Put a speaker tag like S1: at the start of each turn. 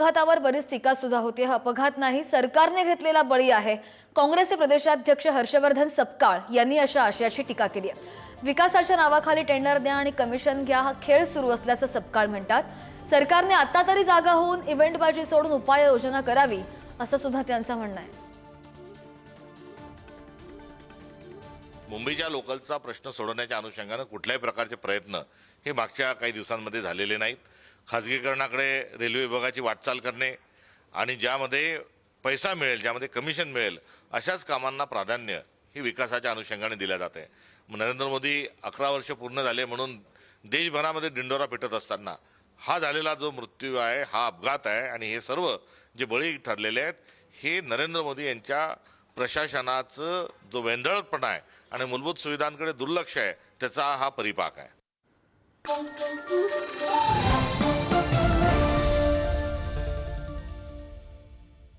S1: अपघातावर बरीच टीका सुद्धा होती। हा अपघात नाही, सरकारने घेतलेला बळी आहे। काँग्रेसचे प्रदेशाध्यक्ष हर्षवर्धन सपकाळ यांनी अशा आशयाची टीका केली आहे। विकासाच्या नावाखाली टेंडर द्या आणि कमिशन घ्या हा खेळ सुरू असल्याचं सपकाळ म्हणतात। सरकारने आता तरी जागा होऊन इव्हेंटबाजी सोडून उपाययोजना करावी असं सुद्धा त्यांचं म्हणणं आहे।
S2: मुंबईच्या लोकलचा प्रश्न सोडवण्याच्या अनुषंगाने कुठल्याही प्रकारचे प्रयत्न हे मागच्या काही दिवसांमध्ये झालेले नाहीत। खाजगीकरणाकडे रेल्वे विभागाची वाटचाल करणे आणि ज्यामध्ये पैसा मिळेल, ज्यामध्ये कमिशन मिळेल अशाच कामांना प्राधान्य ही विकासाच्या अनुषंगाने दिल्या जाते। नरेंद्र मोदी 11 वर्ष पूर्ण झाले म्हणून देशभरामध्ये दिंडोरा पिटत असताना हा झालेला जो मृत्यू आहे हा अपघात आहे आणि हे सर्व जे बळी ठरलेले आहेत हे नरेंद्र मोदी यांच्या प्रशासनाचं जो वेंधळपणा आहे आणि मूलभूत सुविधांकडे दुर्लक्ष आहे त्याचा हा परिपाक आहे।